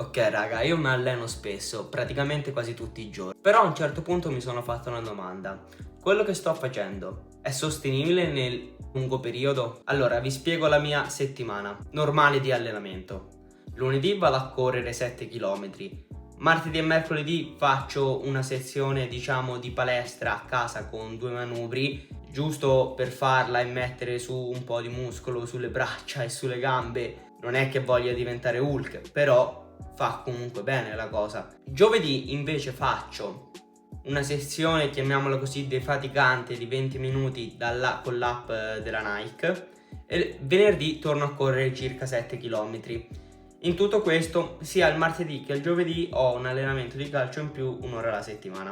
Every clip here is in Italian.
Ok raga, io mi alleno spesso, praticamente quasi tutti i giorni. Però a un certo punto mi sono fatto una domanda. Quello che sto facendo è sostenibile nel lungo periodo? Allora, vi spiego la mia settimana normale di allenamento. Lunedì vado a correre 7 km. Martedì e mercoledì faccio una sezione, diciamo, di palestra a casa con 2 manubri, giusto per farla e mettere su un po' di muscolo sulle braccia e sulle gambe. Non è che voglia diventare Hulk, però fa comunque bene la cosa. Giovedì invece faccio una sessione, chiamiamola così, defaticante di 20 minuti con l'app della Nike, e venerdì torno a correre circa 7 km. In tutto questo, sia il martedì che il giovedì ho un allenamento di calcio in più un'ora alla settimana.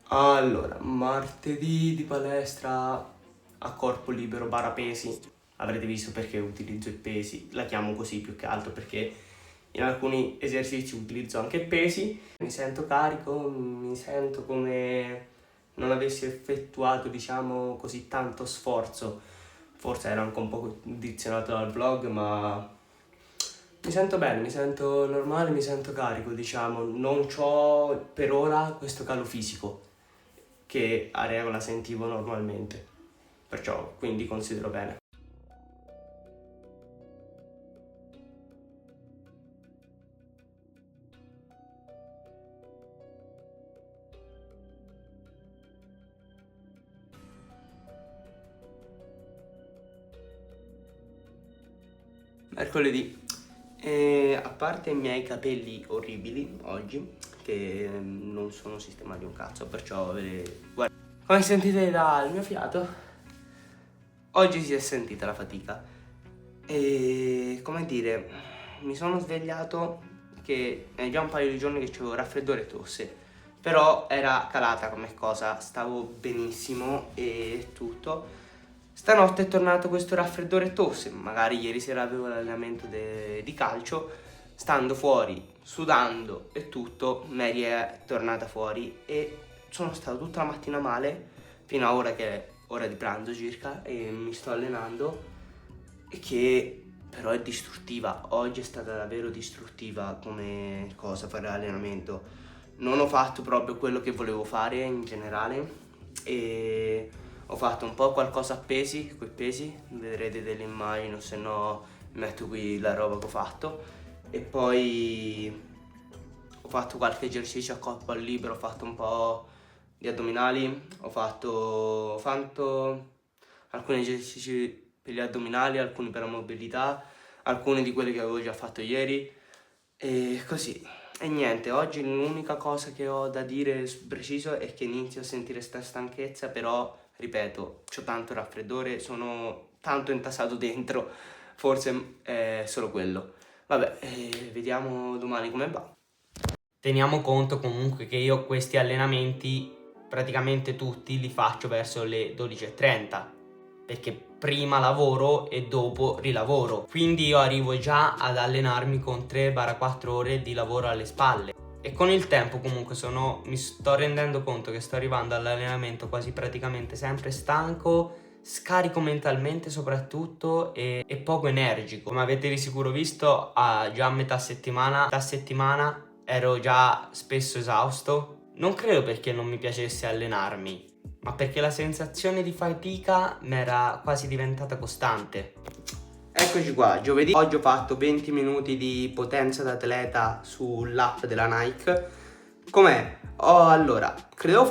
Allora, martedì di palestra a corpo libero barra pesi. Avrete visto perché utilizzo i pesi, la chiamo così più che altro perché in alcuni esercizi utilizzo anche pesi. Mi sento carico, mi sento come non avessi effettuato, diciamo, così tanto sforzo. Forse era anche un po' condizionato dal vlog, ma mi sento bene, mi sento normale, mi sento carico, diciamo. Non ho per ora questo calo fisico che a regola sentivo normalmente, perciò quindi considero bene. Mercoledì, a parte i miei capelli orribili oggi, che non sono sistemati un cazzo, perciò guarda, come sentite dal mio fiato, oggi si è sentita la fatica. E come dire, mi sono svegliato che è già un paio di giorni che avevo raffreddore e tosse, però era calata come cosa, stavo benissimo e tutto. Stanotte è tornato questo raffreddore e tosse, magari ieri sera avevo l'allenamento di calcio, stando fuori, sudando e tutto, Mary è tornata fuori e sono stato tutta la mattina male, fino a ora che è ora di pranzo circa, e mi sto allenando, e che però è distruttiva. Oggi è stata davvero distruttiva come cosa fare l'allenamento. Non ho fatto proprio quello che volevo fare in generale e ho fatto un po' qualcosa a pesi, coi pesi, vedrete delle immagini, o se no metto qui la roba che ho fatto. E poi ho fatto qualche esercizio a corpo al libero, ho fatto un po' di addominali, ho fatto alcuni esercizi per gli addominali, alcuni per la mobilità, alcuni di quelli che avevo già fatto ieri e così. E niente, oggi l'unica cosa che ho da dire preciso è che inizio a sentire sta stanchezza, però ripeto, c'ho tanto raffreddore, sono tanto intassato dentro, forse è solo quello. Vabbè, vediamo domani come va. Teniamo conto comunque che io questi allenamenti praticamente tutti li faccio verso le 12:30, perché prima lavoro e dopo rilavoro, quindi io arrivo già ad allenarmi con 3-4 ore di lavoro alle spalle. E con il tempo comunque mi sto rendendo conto che sto arrivando all'allenamento quasi praticamente sempre stanco, scarico mentalmente soprattutto e poco energico. Come avete di sicuro visto, già a metà settimana ero già spesso esausto. Non credo perché non mi piacesse allenarmi, ma perché la sensazione di fatica mi era quasi diventata costante. Eccoci qua, giovedì. Oggi ho fatto 20 minuti di potenza d'atleta sull'app della Nike. Com'è? Allora, credevo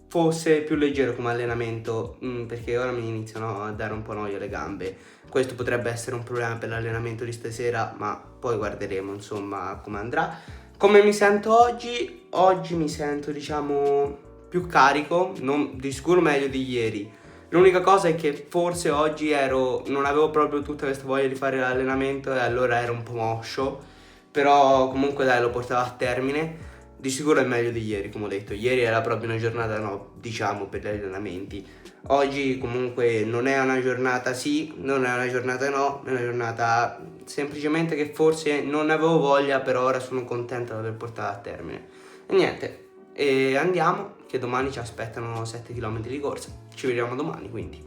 fosse più leggero come allenamento, perché ora mi iniziano a dare un po' noia le gambe. Questo potrebbe essere un problema per l'allenamento di stasera, ma poi guarderemo insomma come andrà. Come mi sento oggi? Oggi mi sento, diciamo, più carico, di sicuro meglio di ieri. L'unica cosa è che forse oggi non avevo proprio tutta questa voglia di fare l'allenamento e allora ero un po' moscio, però comunque dai, lo portavo a termine. Di sicuro è meglio di ieri, come ho detto. Ieri era proprio una giornata, no, diciamo, per gli allenamenti. Oggi comunque non è una giornata sì, non è una giornata no, è una giornata semplicemente che forse non avevo voglia, però ora sono contento di aver portato a termine. E niente, e andiamo, che domani ci aspettano 7 km di corsa. Ci vediamo domani, quindi.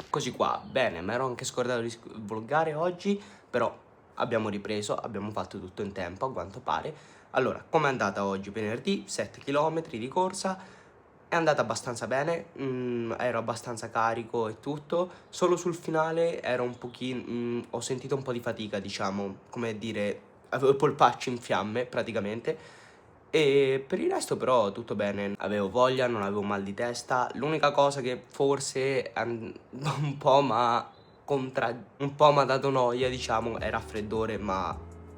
Così qua, bene, mi ero anche scordato di vloggare oggi, però abbiamo ripreso, abbiamo fatto tutto in tempo a quanto pare. Allora, com'è andata oggi? Venerdì, 7 km di corsa, è andata abbastanza bene, ero abbastanza carico e tutto, solo sul finale ero un pochino, ho sentito un po' di fatica, diciamo, come dire, avevo il polpaccio in fiamme praticamente. E per il resto però tutto bene, avevo voglia, non avevo mal di testa. L'unica cosa che forse un po' m'ha dato noia, diciamo, è raffreddore, ma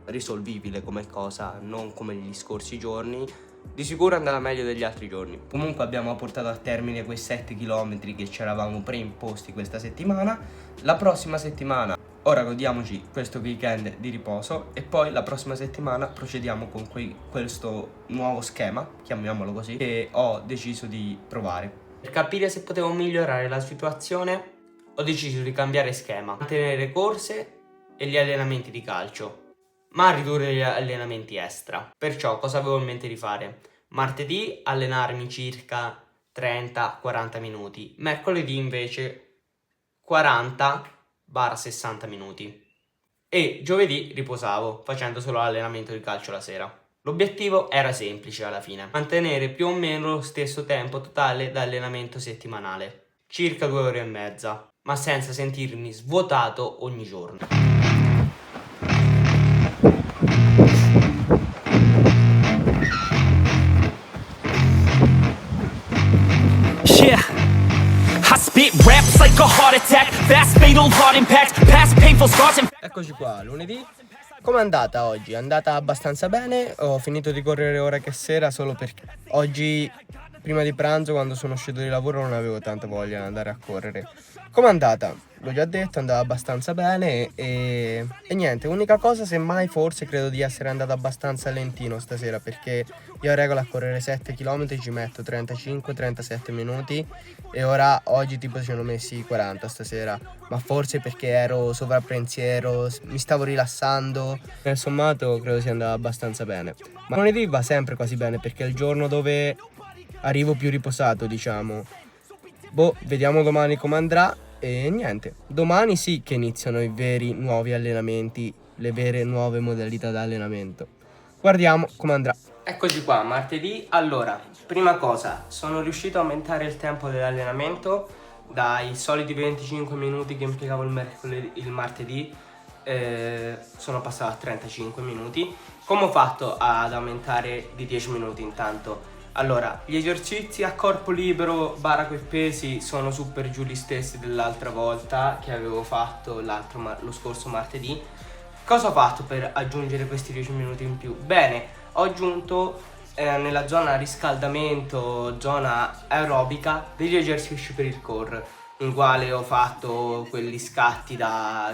risolvibile come cosa, non come gli scorsi giorni. Di sicuro è andata meglio degli altri giorni. Comunque abbiamo portato a termine quei 7 km che ci eravamo preimposti questa settimana. La prossima settimana, ora godiamoci questo weekend di riposo e poi la prossima settimana procediamo con questo nuovo schema, chiamiamolo così, che ho deciso di provare. Per capire se potevo migliorare la situazione ho deciso di cambiare schema, mantenere corse e gli allenamenti di calcio, ma ridurre gli allenamenti extra. Perciò cosa avevo in mente di fare? Martedì allenarmi circa 30-40 minuti, mercoledì invece 40-60 minuti e giovedì riposavo facendo solo allenamento di calcio la sera. L'obiettivo era semplice alla fine, mantenere più o meno lo stesso tempo totale d'allenamento settimanale, circa 2 ore e mezza, ma senza sentirmi svuotato ogni giorno. Yeah, I spit raps like a heart attack, fast fatal heart impact, past painful scars and... Eccoci qua, lunedì. Com'è andata oggi? È andata abbastanza bene, ho finito di correre ora che sera solo perché oggi prima di pranzo quando sono uscito di lavoro non avevo tanta voglia di andare a correre. Com'è andata? L'ho già detto, andava abbastanza bene e niente, unica cosa semmai forse credo di essere andato abbastanza lentino stasera perché io regola a correre 7 km ci metto 35-37 minuti e ora oggi tipo ci sono messi 40 stasera, ma forse perché ero sovrappensiero, mi stavo rilassando, nel sommato credo sia andato abbastanza bene. Ma lunedì va sempre quasi bene perché è il giorno dove arrivo più riposato, diciamo. Boh, vediamo domani come andrà e niente. Domani sì che iniziano i veri nuovi allenamenti, le vere nuove modalità di allenamento. Guardiamo come andrà. Eccoci qua, martedì. Allora, prima cosa, sono riuscito a aumentare il tempo dell'allenamento dai soliti 25 minuti che impiegavo il martedì, sono passato a 35 minuti. Come ho fatto ad aumentare di 10 minuti intanto? Allora, gli esercizi a corpo libero bara coi pesi sono su per giù gli stessi dell'altra volta che avevo fatto lo scorso martedì. Cosa ho fatto per aggiungere questi 10 minuti in più? Bene, ho aggiunto nella zona riscaldamento, zona aerobica, degli esercizi per il core, in quale ho fatto quelli scatti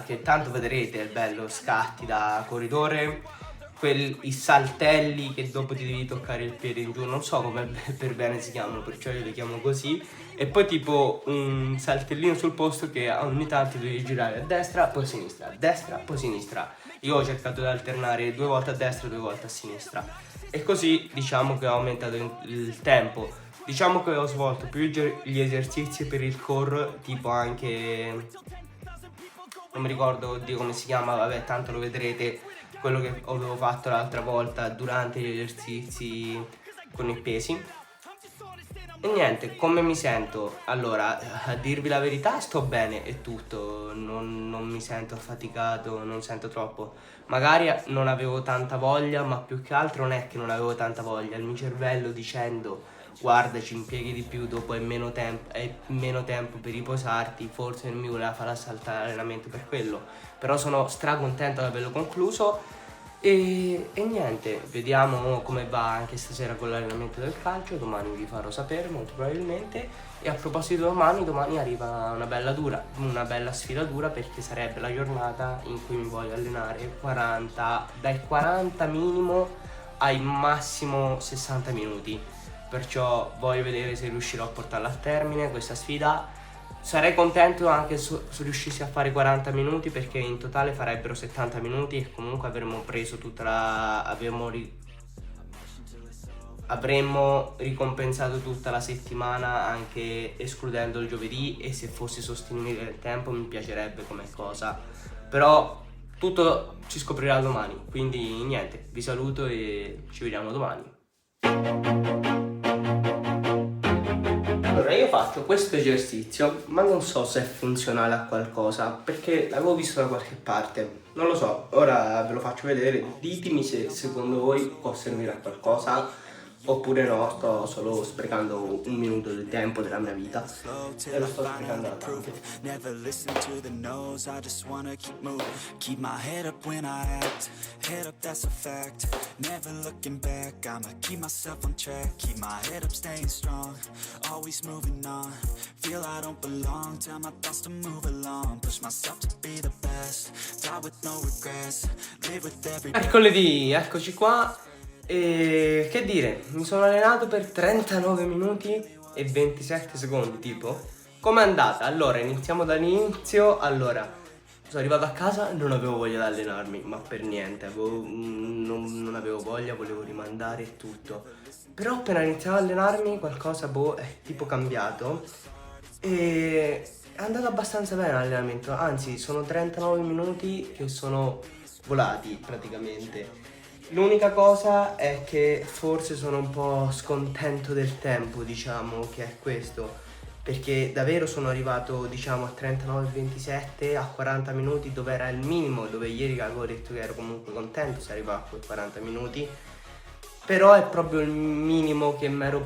che tanto vedrete, è bello, scatti da corridore, i saltelli che dopo ti devi toccare il piede in giù, non so come per bene si chiamano, perciò io li chiamo così, e poi tipo un saltellino sul posto che ogni tanto devi girare a destra, poi a sinistra, a destra, poi a sinistra. Io ho cercato di alternare 2 volte a destra e 2 volte a sinistra e così diciamo che ho aumentato il tempo. Diciamo che ho svolto più gli esercizi per il core, tipo anche, non mi ricordo oddio come si chiama, vabbè tanto lo vedrete, quello che avevo fatto l'altra volta durante gli esercizi con i pesi. E niente, come mi sento? Allora, a dirvi la verità sto bene e tutto, non mi sento affaticato, non sento troppo. Magari non avevo tanta voglia, ma più che altro non è che non avevo tanta voglia, il mio cervello dicendo guarda ci impieghi di più, dopo hai meno tempo per riposarti, forse non mi voleva far saltare l'allenamento per quello, però sono stracontento di averlo concluso e niente, vediamo come va anche stasera con l'allenamento del calcio, domani vi farò sapere molto probabilmente. E a proposito di domani arriva una bella sfida dura perché sarebbe la giornata in cui mi voglio allenare dai 40 minimo ai massimo 60 minuti. Perciò voglio vedere se riuscirò a portarla a termine questa sfida. Sarei contento anche se riuscissi a fare 40 minuti perché in totale farebbero 70 minuti e comunque avremmo preso avremmo ricompensato tutta la settimana anche escludendo il giovedì, e se fosse sostenibile nel tempo mi piacerebbe come cosa, però tutto si scoprirà domani, quindi niente, vi saluto e ci vediamo domani. Allora, io faccio questo esercizio, ma non so se è funzionale a qualcosa, perché l'avevo visto da qualche parte. Non lo so, ora ve lo faccio vedere. Ditemi se secondo voi può servire a qualcosa oppure no, sto solo sprecando un minuto del tempo della mia vita e lo sto sprecando da tanto. Never listen to the no's, I just wanna keep moving. Keep my head up when I act, head up that's a fact. Never looking back, I'ma keep myself on track. Keep my head up staying strong, always moving on. Feel I don't belong, tell my thoughts to move along. Push myself to be the best, die with no regrets. Live with every Mercoledì, eccoci qua. E che dire, mi sono allenato per 39 minuti e 27 secondi tipo. Com'è andata? Allora, iniziamo dall'inizio. Allora, sono arrivato a casa, non avevo voglia di allenarmi, ma per niente, non avevo voglia, volevo rimandare e tutto. Però appena iniziato ad allenarmi qualcosa è tipo cambiato e è andato abbastanza bene l'allenamento, anzi sono 39 minuti che sono volati praticamente. L'unica cosa è che forse sono un po' scontento del tempo, diciamo, che è questo, perché davvero sono arrivato, diciamo, a 39,27 a 40 minuti, dove era il minimo, dove ieri avevo detto che ero comunque contento se arrivavo a quei 40 minuti, però è proprio il minimo che mi ero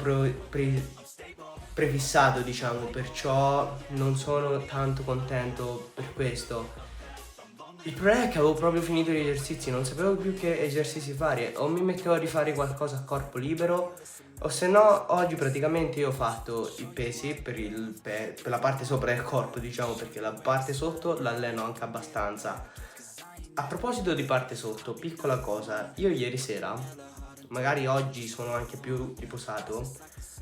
prefissato, diciamo, perciò non sono tanto contento per questo. Il problema è che avevo proprio finito gli esercizi, non sapevo più che esercizi fare, o mi mettevo a rifare qualcosa a corpo libero, o se no oggi praticamente io ho fatto i pesi per la parte sopra del corpo, diciamo, perché la parte sotto l'alleno anche abbastanza. A proposito di parte sotto, piccola cosa, io ieri sera, magari oggi sono anche più riposato,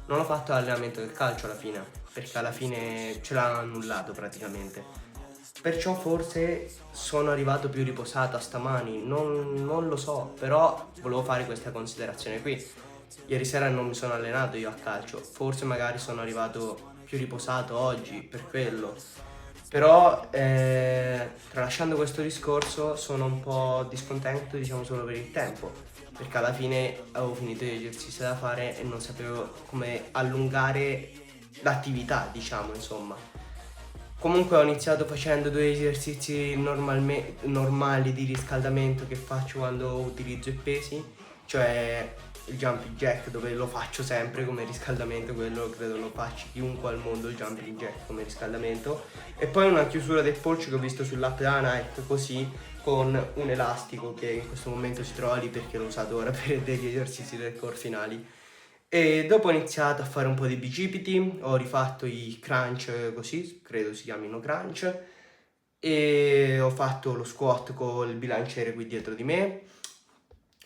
non ho fatto l'allenamento del calcio alla fine, perché alla fine ce l'hanno annullato praticamente. Perciò forse sono arrivato più riposato a stamani, non lo so, però volevo fare questa considerazione qui. Ieri sera non mi sono allenato io a calcio, forse magari sono arrivato più riposato oggi per quello. Però tralasciando questo discorso sono un po' discontento, diciamo, solo per il tempo, perché alla fine avevo finito gli esercizi da fare e non sapevo come allungare l'attività, diciamo, insomma. Comunque ho iniziato facendo 2 esercizi normali di riscaldamento che faccio quando utilizzo i pesi, cioè il jumping jack, dove lo faccio sempre come riscaldamento, quello credo lo faccia chiunque al mondo, il jumping jack come riscaldamento, e poi una chiusura del polso che ho visto sull'app da Nike, così, con un elastico che in questo momento si trova lì perché l'ho usato ora per degli esercizi del core finali. E dopo ho iniziato a fare un po' di bicipiti, ho rifatto i crunch, così, credo si chiamino crunch, e ho fatto lo squat con il bilanciere qui dietro di me.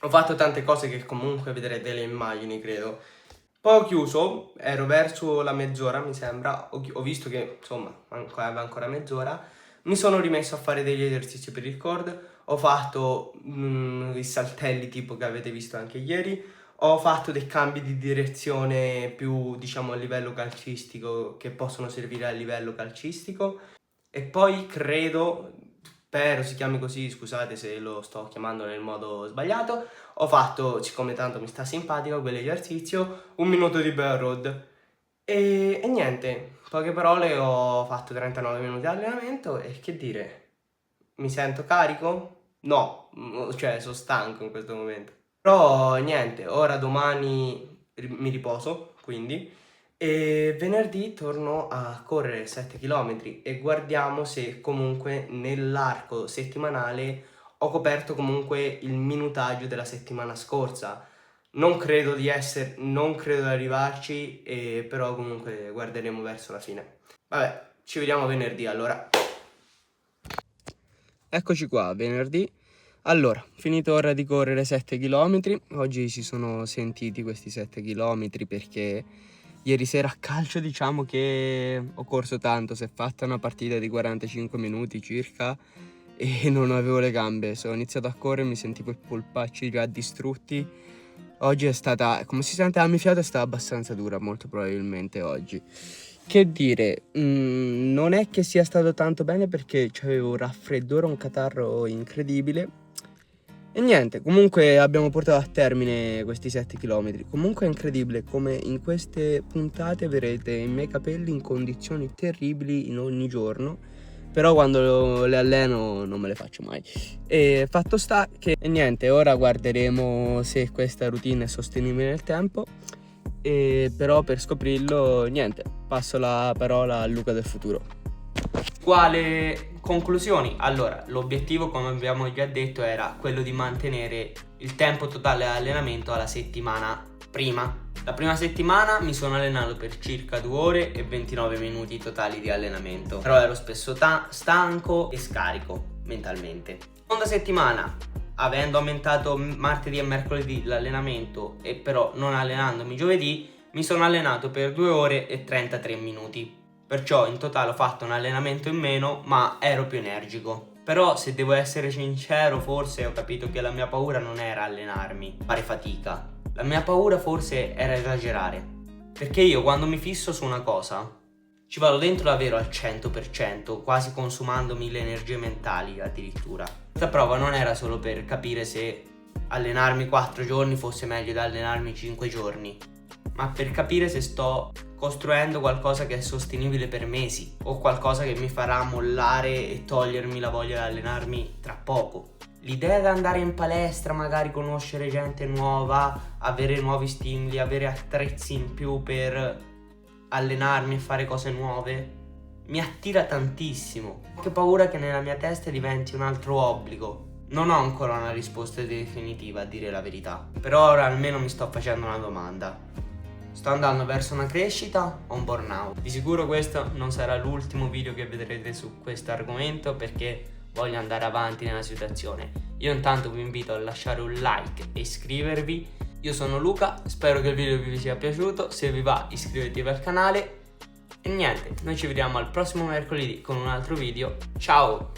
Ho fatto tante cose che comunque vedrete le immagini, credo. Poi ho chiuso, ero verso la mezz'ora mi sembra, ho visto che insomma aveva ancora mezz'ora, mi sono rimesso a fare degli esercizi per il cord, ho fatto i saltelli tipo che avete visto anche ieri, ho fatto dei cambi di direzione più, diciamo, a livello calcistico, che possono servire a livello calcistico, e poi credo, spero si chiami così, scusate se lo sto chiamando nel modo sbagliato, ho fatto, siccome tanto mi sta simpatico quell'esercizio, 1 minuto di barre road e niente, in poche parole ho fatto 39 minuti di allenamento e che dire, mi sento carico? No, cioè sono stanco in questo momento. Però niente, ora domani mi riposo, quindi, e venerdì torno a correre 7 km e guardiamo se comunque nell'arco settimanale ho coperto comunque il minutaggio della settimana scorsa. Non credo di arrivarci, però comunque guarderemo verso la fine. Vabbè, ci vediamo venerdì allora. Eccoci qua, venerdì. Allora, finito ora di correre 7 km, oggi si sono sentiti questi 7 km perché ieri sera a calcio diciamo che ho corso tanto, si è fatta una partita di 45 minuti circa e non avevo le gambe, sono iniziato a correre, mi sentivo i polpacci già distrutti, oggi è stata, come si sente dal mio fiato, è stata abbastanza dura, molto probabilmente oggi. Che dire, non è che sia stato tanto bene perché c'avevo un raffreddore, un catarro incredibile. E niente, comunque abbiamo portato a termine questi 7 km. Comunque è incredibile come in queste puntate vedrete i miei capelli in condizioni terribili in ogni giorno. Però quando le alleno non me le faccio mai. E fatto sta che niente, ora guarderemo se questa routine è sostenibile nel tempo. E però per scoprirlo, niente, passo la parola a Luca del futuro. Quale conclusioni? Allora, l'obiettivo, come abbiamo già detto, era quello di mantenere il tempo totale di allenamento alla settimana prima. La prima settimana mi sono allenato per circa 2 ore e 29 minuti totali di allenamento, però ero spesso stanco e scarico mentalmente. Seconda settimana, avendo aumentato martedì e mercoledì l'allenamento e però non allenandomi giovedì, mi sono allenato per 2 ore e 33 minuti. Perciò in totale ho fatto un allenamento in meno, ma ero più energico. Però se devo essere sincero, forse ho capito che la mia paura non era allenarmi, fare fatica. La mia paura forse era esagerare. Perché io quando mi fisso su una cosa, ci vado dentro davvero al 100%, quasi consumandomi le energie mentali addirittura. Questa prova non era solo per capire se allenarmi 4 giorni fosse meglio di allenarmi 5 giorni, ma per capire se sto costruendo qualcosa che è sostenibile per mesi o qualcosa che mi farà mollare e togliermi la voglia di allenarmi tra poco. L'idea di andare in palestra, magari conoscere gente nuova, avere nuovi stimoli, avere attrezzi in più per allenarmi e fare cose nuove, mi attira tantissimo. Ho anche paura che nella mia testa diventi un altro obbligo. Non ho ancora una risposta definitiva, a dire la verità, però ora almeno mi sto facendo una domanda. Sto andando verso una crescita o un burnout? Di sicuro questo non sarà l'ultimo video che vedrete su questo argomento perché voglio andare avanti nella situazione. Io intanto vi invito a lasciare un like e iscrivervi. Io sono Luca, spero che il video vi sia piaciuto. Se vi va, iscrivetevi al canale. E niente, noi ci vediamo al prossimo mercoledì con un altro video. Ciao!